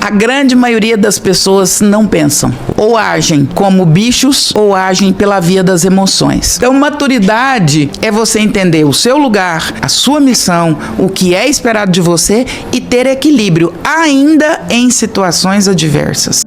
A grande maioria das pessoas não pensam. Ou agem como bichos, ou agem pela via das emoções. Então, maturidade é você entender o seu lugar, a sua missão, o que é esperado de você e ter equilíbrio, ainda em situações adversas.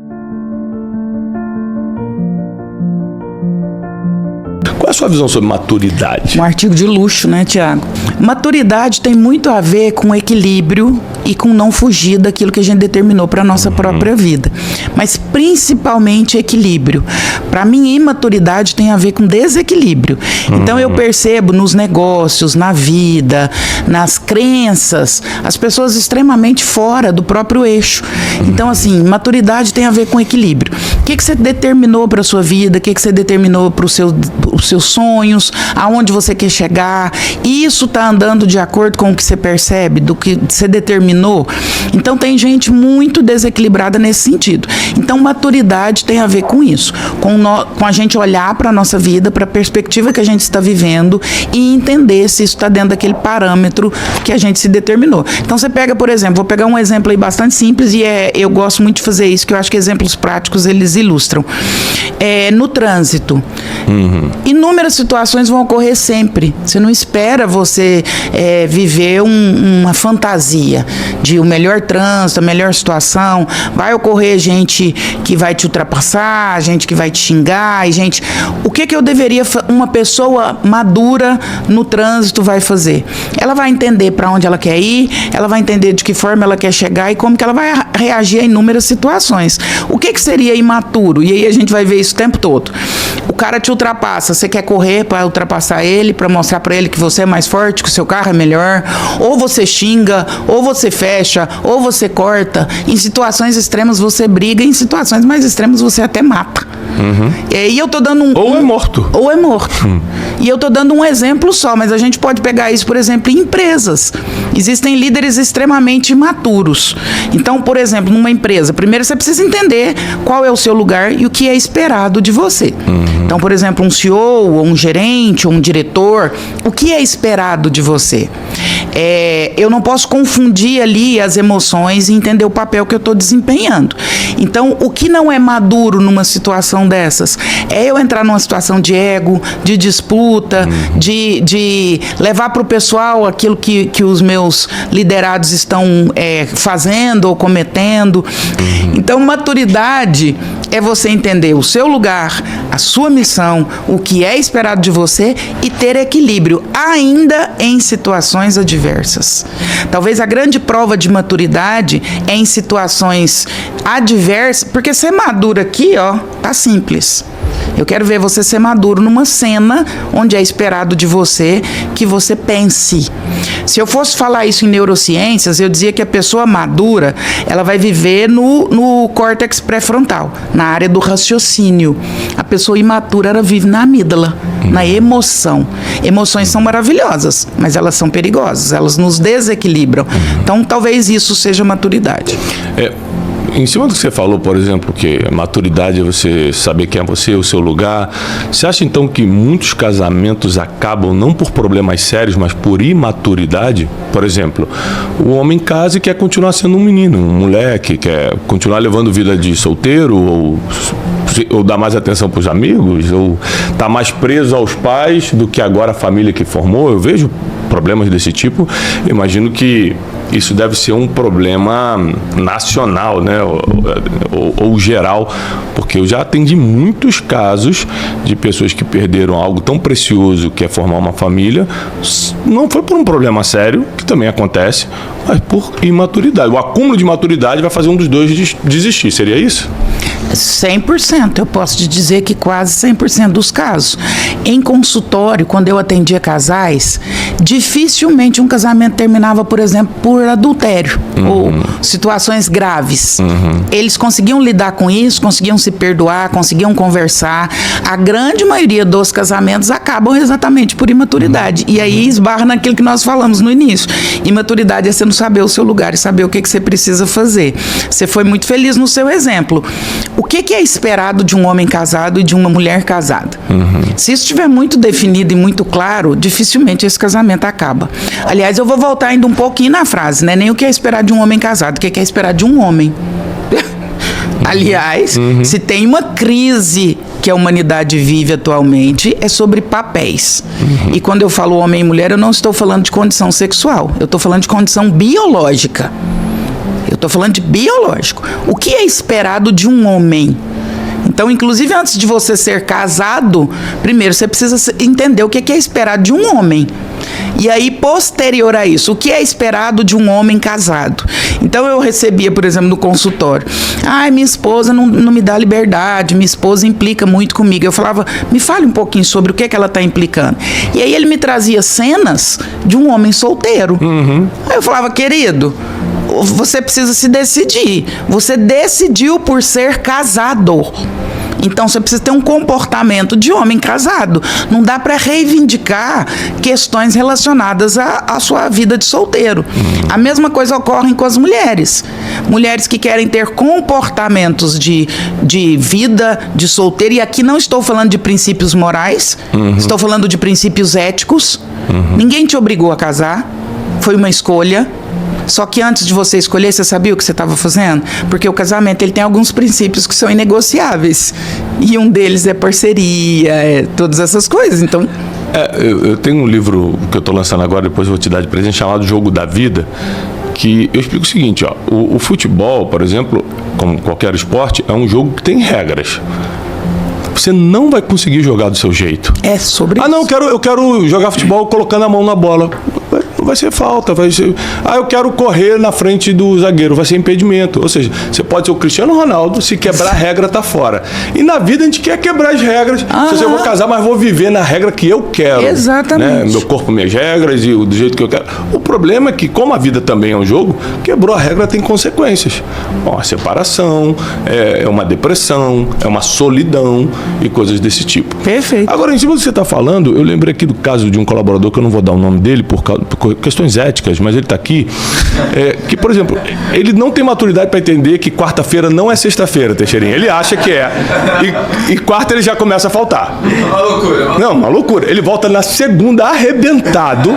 Qual é a sua visão sobre maturidade? Um artigo de luxo, né, Tiago? Maturidade tem muito a ver com equilíbrio e com não fugir daquilo que a gente determinou para a nossa própria vida. Mas principalmente equilíbrio. Para mim, imaturidade tem a ver com desequilíbrio. Então eu percebo nos negócios, na vida, nas crenças, as pessoas extremamente fora do próprio eixo. Então, assim, maturidade tem a ver com equilíbrio. O que você determinou para a sua vida? O que você determinou para os seus sonhos? Aonde você quer chegar? Isso está andando de acordo com o que você percebe, do que você determinou? Então tem gente muito desequilibrada nesse sentido. Então maturidade tem a ver com isso, com a gente olhar para a nossa vida, para a perspectiva que a gente está vivendo e entender se isso está dentro daquele parâmetro que a gente se determinou. Então você pega, por exemplo, vou pegar um exemplo aí bastante simples e eu gosto muito de fazer isso, que eu acho que exemplos práticos eles ilustram. No trânsito, inúmeras situações vão ocorrer sempre. Você não espera você viver uma fantasia de o melhor trânsito, a melhor situação. Vai ocorrer gente que vai te ultrapassar, gente que vai te xingar, o que eu deveria, uma pessoa madura no trânsito vai fazer? Ela vai entender para onde ela quer ir, ela vai entender de que forma ela quer chegar e como que ela vai reagir a inúmeras situações. O que seria imaturo? E aí a gente vai ver isso o tempo todo. O cara te ultrapassa, você quer correr para ultrapassar ele, para mostrar para ele que você é mais forte, que o seu carro é melhor, ou você xinga, ou você fecha, ou você corta. Em situações extremas você briga, em situações mais extremas você até mata. E eu tô dando Ou é morto. Ou é morto. E eu tô dando um exemplo só, mas a gente pode pegar isso, por exemplo, em empresas. Existem líderes extremamente imaturos. Então, por exemplo, numa empresa, primeiro você precisa entender qual é o seu lugar e o que é esperado de você. Então, por exemplo, um CEO, ou um gerente, ou um diretor, o que é esperado de você? Eu não posso confundir ali as emoções e entender o papel que eu estou desempenhando. Então, o que não é maduro numa situação dessas? É eu entrar numa situação de ego, de disputa, de levar para o pessoal aquilo que os meus liderados estão fazendo ou cometendo. Então, maturidade é você entender o seu lugar, a sua missão, o que é esperado de você e ter equilíbrio, ainda em situações adversas. Talvez a grande prova de maturidade é em situações adversas, porque ser maduro aqui, tá simples. Eu quero ver você ser maduro numa cena onde é esperado de você que você pense. Se eu fosse falar isso em neurociências, eu dizia que a pessoa madura, ela vai viver no córtex pré-frontal, na área do raciocínio. A pessoa imatura, ela vive na amígdala, na emoção. Emoções são maravilhosas, mas elas são perigosas, elas nos desequilibram. Então, talvez isso seja maturidade. Em cima do que você falou, por exemplo, que a maturidade é você saber quem é você, o seu lugar. Você acha, então, que muitos casamentos acabam não por problemas sérios, mas por imaturidade? Por exemplo, o homem casa e quer continuar sendo um menino, um moleque, quer continuar levando vida de solteiro, ou dar mais atenção para os amigos, ou tá mais preso aos pais do que agora a família que formou. Eu vejo problemas desse tipo. Eu imagino que isso deve ser um problema nacional, né? Ou geral, porque eu já atendi muitos casos de pessoas que perderam algo tão precioso que é formar uma família. Não foi por um problema sério, que também acontece, mas por imaturidade. O acúmulo de maturidade vai fazer um dos dois desistir, seria isso? 100%, eu posso te dizer que quase 100% dos casos. Em consultório, quando eu atendia casais, dificilmente um casamento terminava, por exemplo, por adultério ou situações graves. Eles conseguiam lidar com isso, conseguiam se perdoar, conseguiam conversar. A grande maioria dos casamentos acabam exatamente por imaturidade. E aí esbarra naquilo que nós falamos no início. Imaturidade é você não saber o seu lugar e saber o que você precisa fazer. Você foi muito feliz no seu exemplo. O que é esperado de um homem casado e de uma mulher casada? Se isso estiver muito definido e muito claro, dificilmente esse casamento acaba. Aliás, eu vou voltar ainda um pouquinho na frase, né? Nem o que é esperado de um homem casado, o que é esperado de um homem. Aliás, se tem uma crise que a humanidade vive atualmente, é sobre papéis. E quando eu falo homem e mulher, eu não estou falando de condição sexual. Eu estou falando de condição biológica. Eu estou falando de biológico. O que é esperado de um homem? Então, inclusive, antes de você ser casado, primeiro você precisa entender o que é esperado de um homem. E aí, posterior a isso, o que é esperado de um homem casado? Então, eu recebia, por exemplo, no consultório, minha esposa não me dá liberdade, minha esposa implica muito comigo. Eu falava, me fale um pouquinho sobre o que ela está implicando. E aí, ele me trazia cenas de um homem solteiro. Aí eu falava, querido, você precisa se decidir. Você decidiu por ser casado. Então, você precisa ter um comportamento de homem casado. Não dá para reivindicar questões relacionadas à sua vida de solteiro. A mesma coisa ocorre com as mulheres. Mulheres que querem ter comportamentos de vida de solteiro. E aqui não estou falando de princípios morais. Estou falando de princípios éticos. Ninguém te obrigou a casar. Foi uma escolha. Só que antes de você escolher, você sabia o que você estava fazendo? Porque o casamento ele tem alguns princípios que são inegociáveis. E um deles é parceria, todas essas coisas. Então, eu tenho um livro que eu estou lançando agora, depois eu vou te dar de presente, chamado Jogo da Vida, que eu explico o seguinte, o futebol, por exemplo, como qualquer esporte, é um jogo que tem regras. Você não vai conseguir jogar do seu jeito. É sobre isso. Não, eu quero jogar futebol colocando a mão na bola. Vai ser falta, vai ser... eu quero correr na frente do zagueiro, vai ser impedimento. Ou seja, você pode ser o Cristiano Ronaldo, se quebrar a regra, tá fora. E na vida a gente quer quebrar as regras. Se eu vou casar, mas vou viver na regra que eu quero. Exatamente. Né? Meu corpo, minhas regras e do jeito que eu quero. O problema é que, como a vida também é um jogo, quebrou a regra tem consequências. A separação, é uma depressão, é uma solidão e coisas desse tipo. Perfeito. Agora, em cima do que você está falando, eu lembrei aqui do caso de um colaborador, que eu não vou dar o nome dele por questões éticas, mas ele está aqui, que, por exemplo, ele não tem maturidade para entender que quarta-feira não é sexta-feira, Teixeirinha. Ele acha que é. E quarta ele já começa a faltar. Uma loucura. Não, uma loucura. Ele volta na segunda arrebentado,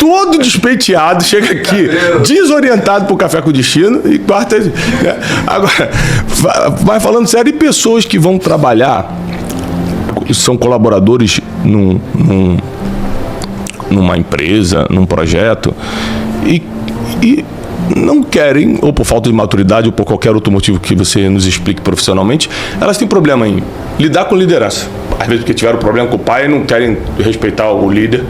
todo despeiteado, chega aqui desorientado pro Café com o Destino e quarta... Agora, vai falando sério, e pessoas que vão trabalhar, são colaboradores numa empresa, num projeto, e não querem, ou por falta de maturidade, ou por qualquer outro motivo que você nos explique profissionalmente, elas têm problema em lidar com liderança. Às vezes porque tiveram problema com o pai e não querem respeitar o líder.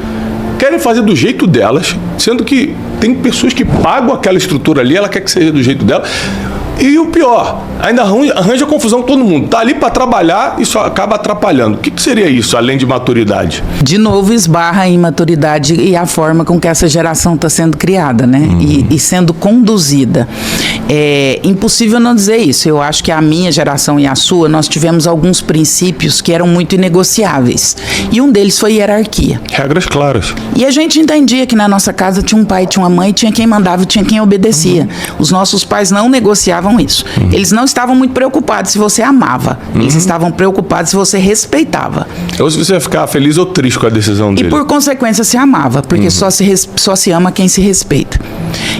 Querem fazer do jeito delas, sendo que tem pessoas que pagam aquela estrutura ali, ela quer que seja do jeito dela. E o pior, ainda arranja confusão com todo mundo. Tá ali para trabalhar e só acaba atrapalhando. O que seria isso, além de maturidade? De novo, esbarra em maturidade e a forma com que essa geração está sendo criada, né? E sendo conduzida. É impossível não dizer isso. Eu acho que a minha geração e a sua, nós tivemos alguns princípios que eram muito inegociáveis. E um deles foi hierarquia. Regras claras. E a gente entendia que na nossa casa tinha um pai, tinha uma mãe, tinha quem mandava e tinha quem obedecia. Os nossos pais não negociavam isso. Eles não estavam muito preocupados se você amava. Eles estavam preocupados se você respeitava. Ou se você ia ficar feliz ou triste com a decisão dele. E por consequência se amava, porque só se ama quem se respeita.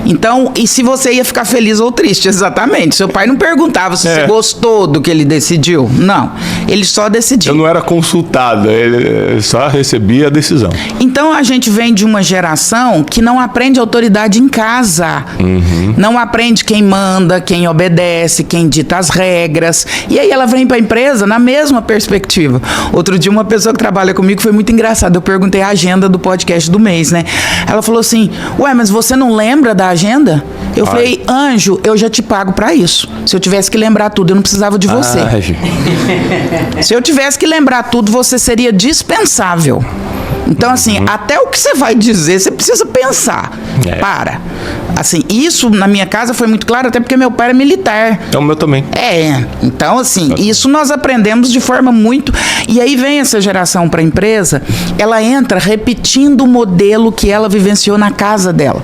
Então, e se você ia ficar feliz ou triste, exatamente. Seu pai não perguntava se você gostou do que ele decidiu. Não, ele só decidiu. Eu não era consultado, ele só recebia a decisão. Então a gente vem de uma geração que não aprende autoridade em casa. Não aprende quem manda, quem obedece, quem dita as regras. E aí ela vem para a empresa na mesma perspectiva. Outro dia uma pessoa que trabalha comigo foi muito engraçada. Eu perguntei a agenda do podcast do mês, né? Ela falou assim, mas você não lembra da agenda? Eu falei, Anjo, eu já te pago para isso. Se eu tivesse que lembrar tudo, eu não precisava de você. Se eu tivesse que lembrar tudo, você seria dispensável. Então, assim, até o que você vai dizer, você precisa pensar. Para. Assim, isso na minha casa foi muito claro, até porque meu pai era militar. É o meu também. Então, assim, isso nós aprendemos de forma muito... E aí vem essa geração para a empresa, ela entra repetindo o modelo que ela vivenciou na casa dela.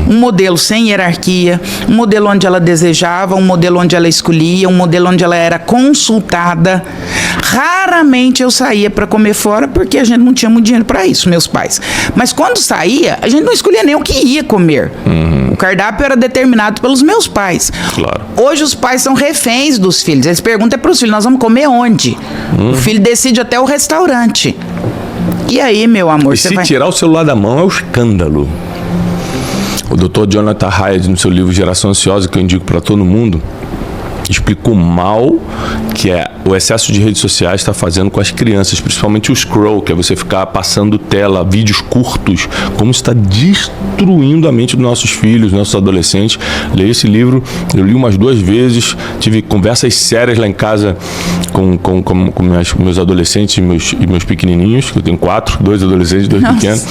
Um modelo sem hierarquia, um modelo onde ela desejava, um modelo onde ela escolhia, um modelo onde ela era consultada. Raramente eu saía para comer fora porque a gente não tinha muito dinheiro para isso, meus pais. Mas quando saía, a gente não escolhia nem o que ia comer. O cardápio era determinado pelos meus pais. Claro. Hoje os pais são reféns dos filhos. Eles perguntam para os filhos, nós vamos comer onde? O filho decide até o restaurante. E aí, meu amor, E você se vai... tirar o celular da mão é o escândalo. O Dr. Jonathan Haidt, no seu livro Geração Ansiosa, que eu indico para todo mundo, explicou mal que o excesso de redes sociais está fazendo com as crianças, principalmente o scroll, que é você ficar passando tela, vídeos curtos, como está destruindo a mente dos nossos filhos, dos nossos adolescentes. Leia esse livro, eu li umas 2 vezes, tive conversas sérias lá em casa com meus adolescentes e meus pequenininhos, que eu tenho 4, 2 adolescentes, 2 pequenos,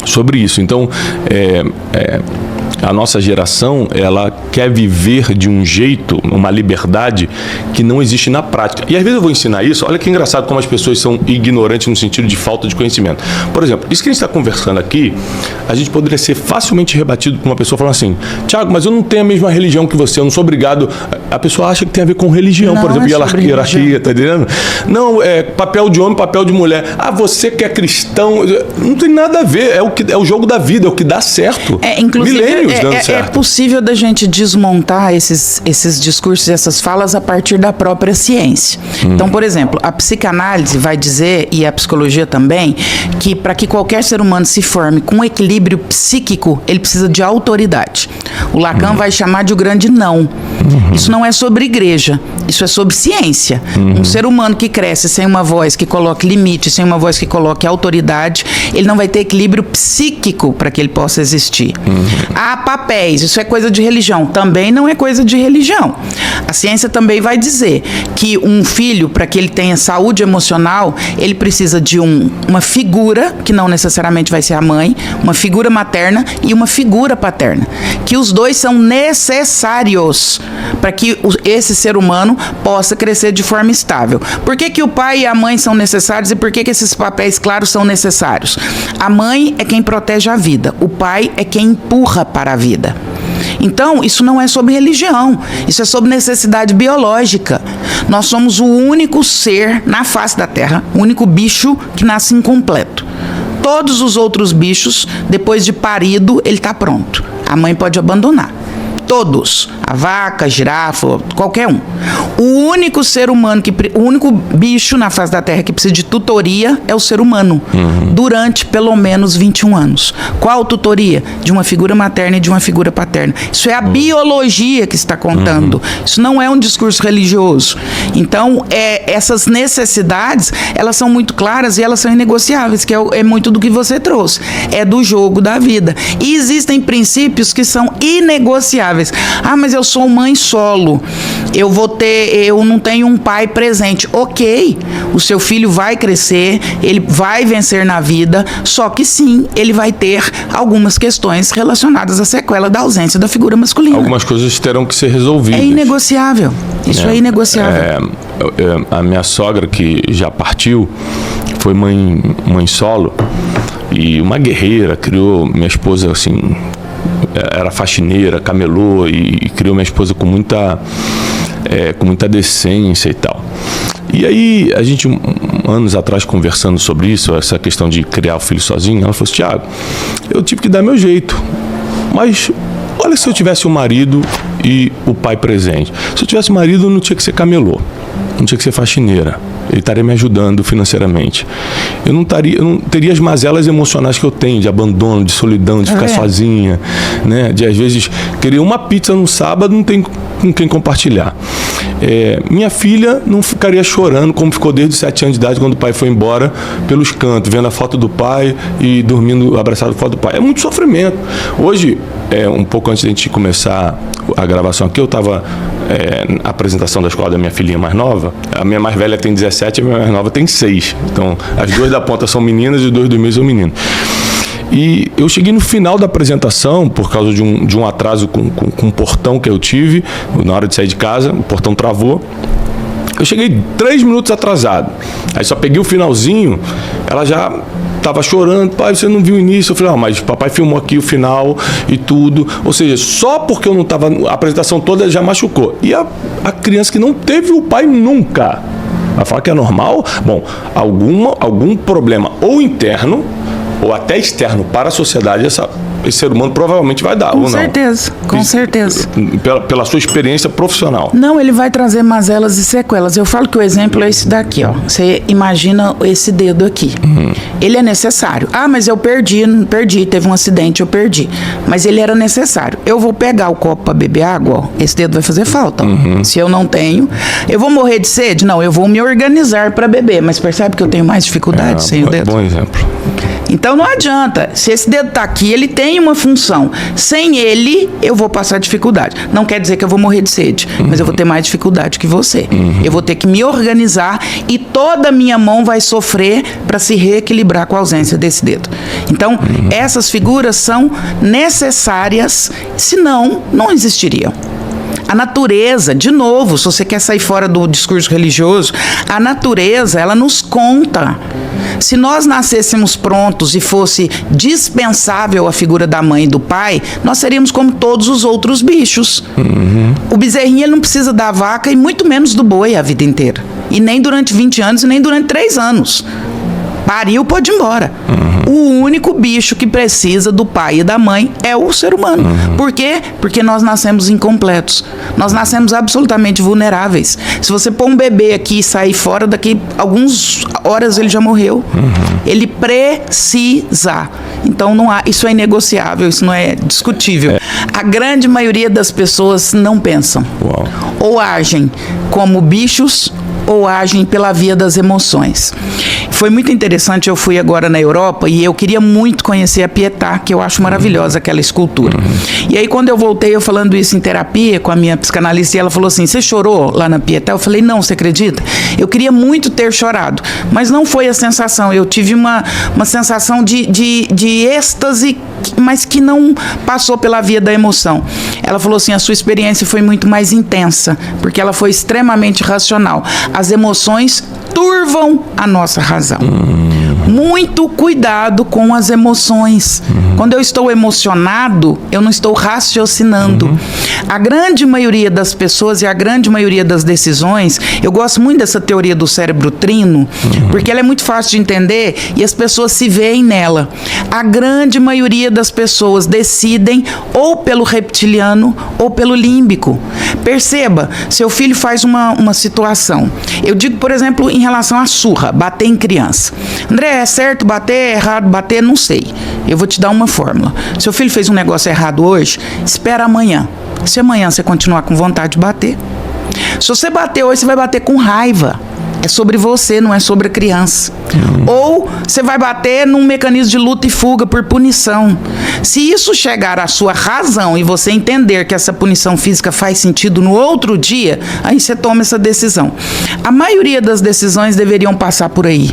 sobre isso. Então, a nossa geração, ela quer viver de um jeito, uma liberdade que não existe na prática. E às vezes eu vou ensinar isso, olha que engraçado como as pessoas são ignorantes no sentido de falta de conhecimento. Por exemplo, isso que a gente está conversando aqui, a gente poderia ser facilmente rebatido por uma pessoa falando assim, Tiago, mas eu não tenho a mesma religião que você, eu não sou obrigado. A pessoa acha que tem a ver com religião, Não, por exemplo, hierarquia, tá entendendo? Não, papel de homem, papel de mulher. Ah, você que é cristão, não tem nada a ver, é o jogo da vida, é o que dá certo. Inclusive, Milênios dando certo. É possível da gente desmontar esses discursos e essas falas a partir da própria ciência. Então, por exemplo, a psicanálise vai dizer, e a psicologia também, que para que qualquer ser humano se forme com equilíbrio psíquico, ele precisa de autoridade. O Lacan vai chamar de o grande não. Isso não é sobre igreja, isso é sobre ciência. Um ser humano que cresce sem uma voz que coloque limite, sem uma voz que coloque autoridade, ele não vai ter equilíbrio psíquico para que ele possa existir. Há papéis, isso é coisa de religião, também não é coisa de religião. A ciência também vai dizer que um filho, para que ele tenha saúde emocional, ele precisa de uma figura, que não necessariamente vai ser a mãe, uma figura materna e uma figura paterna, que os dois são necessários para que esse ser humano possa crescer de forma estável. Por que o pai e a mãe são necessários e por que esses papéis claros são necessários? A mãe é quem protege a vida, o pai é quem empurra para a vida. Então, isso não é sobre religião, isso é sobre necessidade biológica. Nós somos o único ser na face da Terra, o único bicho que nasce incompleto. Todos os outros bichos, depois de parido, ele está pronto. A mãe pode abandonar. Todos. A vaca, a girafa, qualquer um. O único ser humano, o único bicho na face da Terra que precisa de tutoria é o ser humano. Durante pelo menos 21 anos. Qual tutoria? De uma figura materna e de uma figura paterna. Isso é a biologia que está contando. Isso não é um discurso religioso. Então, essas necessidades, elas são muito claras e elas são inegociáveis, que é muito do que você trouxe. É do jogo da vida. E existem princípios que são inegociáveis. Ah, mas eu sou mãe solo. Eu não tenho um pai presente. Ok, o seu filho vai crescer, ele vai vencer na vida, só que sim, ele vai ter algumas questões relacionadas à sequela da ausência da figura masculina. Algumas coisas terão que ser resolvidas. É inegociável. Isso é inegociável. A minha sogra, que já partiu, foi mãe solo e uma guerreira, criou minha esposa assim, era faxineira, camelô e criou minha esposa com muita decência e tal. E aí, a gente, anos atrás, conversando sobre isso, essa questão de criar o filho sozinho, ela falou assim, Tiago, eu tive que dar meu jeito, mas olha se eu tivesse um marido e o pai presente. Se eu tivesse marido, não tinha que ser camelô, não tinha que ser faxineira. Ele estaria me ajudando financeiramente. Eu não teria as mazelas emocionais que eu tenho, de abandono, de solidão, de ficar sozinha, né? De às vezes querer uma pizza no sábado, não tem com quem compartilhar. Minha filha não ficaria chorando como ficou desde os 7 anos de idade, quando o pai foi embora, pelos cantos, vendo a foto do pai e dormindo abraçado com a foto do pai. É muito sofrimento. Hoje, um pouco antes de a gente começar a gravação aqui, eu estava na apresentação da escola da minha filhinha mais nova. A minha mais velha tem 17, a minha mais nova tem 6. Então, as 2 da ponta são meninas e os 2 do meio são meninos. E eu cheguei no final da apresentação, por causa de um atraso com um portão que eu tive, na hora de sair de casa, o portão travou. Eu cheguei 3 minutos atrasado. Aí só peguei o finalzinho, ela já estava chorando, pai, você não viu o início? Eu falei, não, mas papai filmou aqui o final e tudo. Ou seja, só porque eu não estava, a apresentação toda já machucou. E a criança que não teve o pai nunca, vai falar que é normal? Bom, algum problema ou interno ou até externo para a sociedade, esse ser humano provavelmente vai dar, Com ou não? certeza, com certeza. Pela sua experiência profissional. Não, ele vai trazer mazelas e sequelas. Eu falo que o exemplo é esse daqui, ó. Você imagina esse dedo aqui. Ele é necessário. Ah, mas eu perdi, teve um acidente, eu perdi. Mas ele era necessário. Eu vou pegar o copo para beber água, ó, esse dedo vai fazer falta. Se eu não tenho, eu vou morrer de sede? Não, eu vou me organizar para beber. Mas percebe que eu tenho mais dificuldade sem o dedo? Bom exemplo. Então não adianta. Se esse dedo tá aqui, ele tem uma função. Sem ele, eu vou passar dificuldade. Não quer dizer que eu vou morrer de sede, mas eu vou ter mais dificuldade que você. Eu vou ter que me organizar e toda a minha mão vai sofrer para se reequilibrar com a ausência desse dedo. Então, essas figuras são necessárias, senão não existiriam. A natureza, de novo, se você quer sair fora do discurso religioso, a natureza, ela nos conta. Se nós nascêssemos prontos e fosse dispensável a figura da mãe e do pai, nós seríamos como todos os outros bichos. O bezerrinho, ele não precisa da vaca e muito menos do boi a vida inteira. E nem durante 20 anos e nem durante 3 anos. Pariu, pode ir embora. O único bicho que precisa do pai e da mãe é o ser humano. Por quê? Porque nós nascemos incompletos. Nós nascemos absolutamente vulneráveis. Se você pôr um bebê aqui e sair fora, daqui algumas horas ele já morreu. Ele precisa. Então não há, isso é inegociável, isso não é discutível. A grande maioria das pessoas não pensam. Ou agem como bichos ou agem pela via das emoções. Foi muito interessante, eu fui agora na Europa e eu queria muito conhecer a Pietà, que eu acho maravilhosa aquela escultura. E aí quando eu voltei, eu falando isso em terapia com a minha psicanalista, e ela falou assim, você chorou lá na Pietà? Eu falei, não, você acredita? Eu queria muito ter chorado, mas não foi a sensação, eu tive uma sensação de êxtase, mas que não passou pela via da emoção. Ela falou assim, a sua experiência foi muito mais intensa, porque ela foi extremamente racional. As emoções turvam a nossa razão. Muito cuidado com as emoções. Quando eu estou emocionado, eu não estou raciocinando. A grande maioria das pessoas e a grande maioria das decisões, eu gosto muito dessa teoria do cérebro trino, porque ela é muito fácil de entender e as pessoas se veem nela. A grande maioria das pessoas decidem ou pelo reptiliano ou pelo límbico. Perceba, seu filho faz uma situação. Eu digo, por exemplo, em relação à surra, bater em criança. André, é certo bater, é errado bater? Não sei. Eu vou te dar uma fórmula. Seu filho fez um negócio errado hoje, espera amanhã. Se amanhã você continuar com vontade de bater. Se você bater hoje, você vai bater com raiva. É sobre você, não é sobre a criança. Ou você vai bater num mecanismo de luta e fuga por punição. Se isso chegar à sua razão e você entender que essa punição física faz sentido no outro dia, aí você toma essa decisão. A maioria das decisões deveriam passar por aí.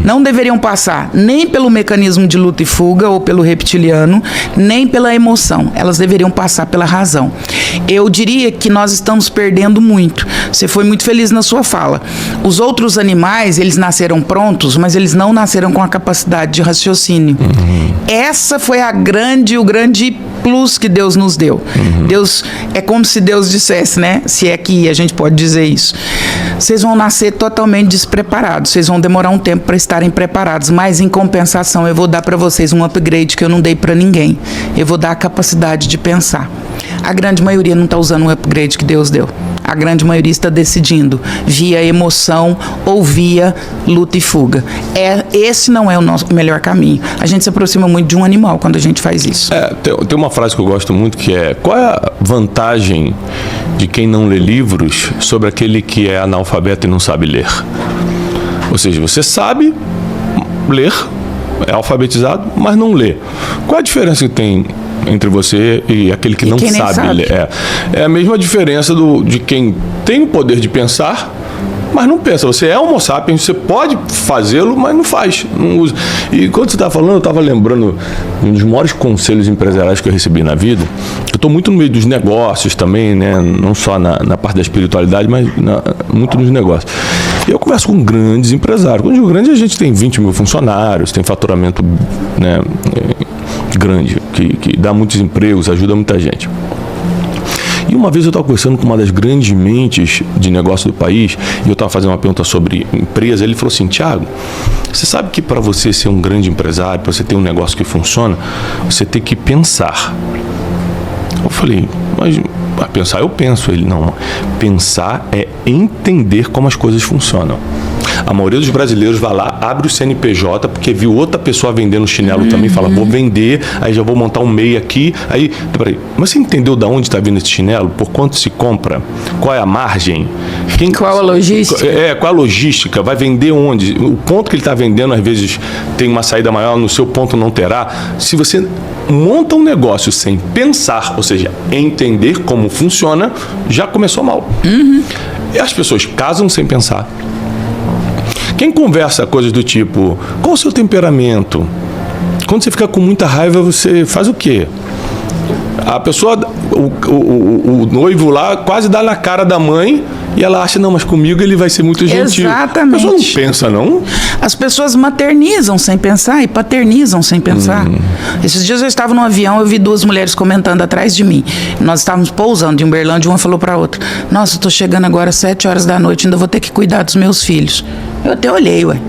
Não deveriam passar nem pelo mecanismo de luta e fuga ou pelo reptiliano, nem pela emoção. Elas deveriam passar pela razão. Eu diria que nós estamos perdendo muito. Você foi muito feliz na sua fala. Os outros animais, eles nasceram prontos, mas eles não nasceram com a capacidade de raciocínio. Essa foi o grande plus que Deus nos deu. Deus, é como se Deus dissesse, né? Se é que a gente pode dizer isso. Vocês vão nascer totalmente despreparados. Vocês vão demorar um tempo para estarem preparados, mas em compensação eu vou dar para vocês um upgrade que eu não dei para ninguém. Eu vou dar a capacidade de pensar. A grande maioria não está usando o upgrade que Deus deu. A grande maioria está decidindo via emoção ou via luta e fuga. Esse não é o nosso melhor caminho. A gente se aproxima muito de um animal quando a gente faz isso. Tem uma frase que eu gosto muito que é: qual é a vantagem de quem não lê livros sobre aquele que é analfabeto e não sabe ler? Ou seja, você sabe ler, é alfabetizado, mas não lê. Qual a diferença que tem entre você e aquele que não sabe ler? É a mesma diferença de quem tem o poder de pensar, mas não pensa. Você é homo sapiens, você pode fazê-lo, mas não faz, não usa. E quando você estava falando, eu estava lembrando de um dos maiores conselhos empresariais que eu recebi na vida. Eu estou muito no meio dos negócios também, né? Não só na parte da espiritualidade, mas muito nos negócios. E eu converso com grandes empresários. Quando eu digo grande, a gente tem 20 mil funcionários, tem faturamento, né, grande, que dá muitos empregos, ajuda muita gente. E uma vez eu estava conversando com uma das grandes mentes de negócio do país, e eu estava fazendo uma pergunta sobre empresa, ele falou assim, Thiago, você sabe que para você ser um grande empresário, para você ter um negócio que funciona, você tem que pensar. Eu falei, mas pensar eu penso. Ele, não, pensar é entender como as coisas funcionam. A maioria dos brasileiros vai lá, abre o CNPJ, porque viu outra pessoa vendendo chinelo também, fala, vou vender, aí já vou montar um MEI aqui. Aí, peraí, mas você entendeu de onde está vindo esse chinelo? Por quanto se compra? Qual é a margem? Qual a logística? Qual a logística? Vai vender onde? O ponto que ele está vendendo, às vezes, tem uma saída maior, no seu ponto não terá. Se você monta um negócio sem pensar, ou seja, entender como funciona, já começou mal. E as pessoas casam sem pensar. Quem conversa coisas do tipo, qual o seu temperamento? Quando você fica com muita raiva, você faz o quê? A pessoa, o noivo lá quase dá na cara da mãe e ela acha, não, mas comigo ele vai ser muito gentil. Exatamente. A pessoa não pensa, não? As pessoas maternizam sem pensar e paternizam sem pensar. Esses dias eu estava num avião, eu vi duas mulheres comentando atrás de mim. Nós estávamos pousando em Uberlândia, uma falou para a outra, nossa, eu estou chegando agora às 7 horas da noite, ainda vou ter que cuidar dos meus filhos. Eu até olhei, ué.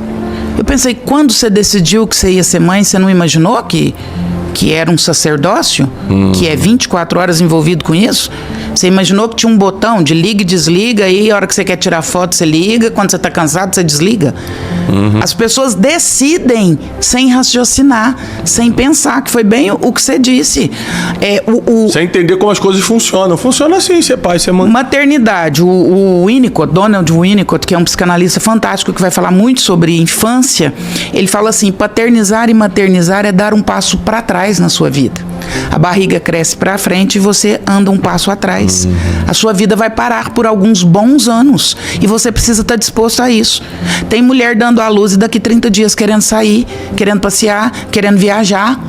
Eu pensei, quando você decidiu que você ia ser mãe, você não imaginou que era um sacerdócio, que é 24 horas envolvido com isso? Você imaginou que tinha um botão de liga e desliga, e a hora que você quer tirar foto, você liga, quando você está cansado, você desliga? As pessoas decidem sem raciocinar, sem pensar, que foi bem o que você disse. Sem entender como as coisas funcionam. Funciona assim, ser pai, ser mãe. Maternidade. O Winnicott, Donald Winnicott, que é um psicanalista fantástico, que vai falar muito sobre infância, ele fala assim, paternizar e maternizar é dar um passo para trás na sua vida. A barriga cresce para frente e você anda um passo atrás. A sua vida vai parar por alguns bons anos e você precisa estar disposto a isso. Tem mulher dando à luz e daqui 30 dias querendo sair, querendo passear, querendo viajar.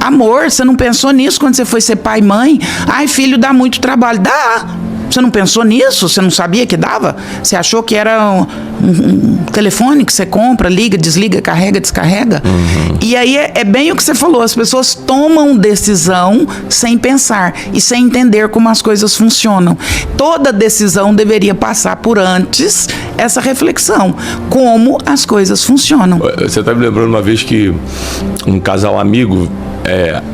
Amor, você não pensou nisso quando você foi ser pai e mãe? Ai, filho, dá muito trabalho. Dá! Você não pensou nisso? Você não sabia que dava? Você achou que era um telefone que você compra, liga, desliga, carrega, descarrega? E aí é bem o que você falou, as pessoas tomam decisão sem pensar e sem entender como as coisas funcionam. Toda decisão deveria passar por antes essa reflexão, como as coisas funcionam. Você está me lembrando uma vez que um casal amigo,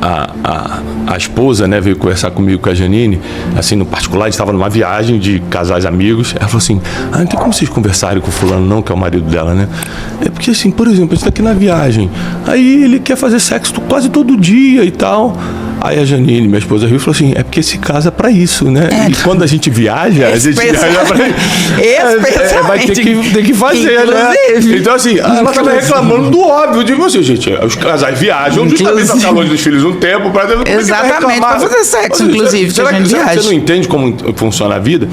a esposa, né, veio conversar comigo, com a Janine, assim, no particular, a gente estava numa viagem de casais amigos, ela falou assim, não tem como vocês conversarem com o fulano não, que é o marido dela, né? É porque assim, por exemplo, a gente está aqui na viagem, aí ele quer fazer sexo quase todo dia e tal. Aí a Janine, minha esposa, riu e falou assim, é porque se casa pra isso, né? E quando a gente viaja, a gente viaja pra... vai ter que fazer, né? Então assim, ela tava reclamando do óbvio, digo assim, gente, os casais viajam justamente pra ficar longe dos filhos um tempo, pra... Exatamente, pra fazer sexo, inclusive, Será que você não entende como funciona a vida?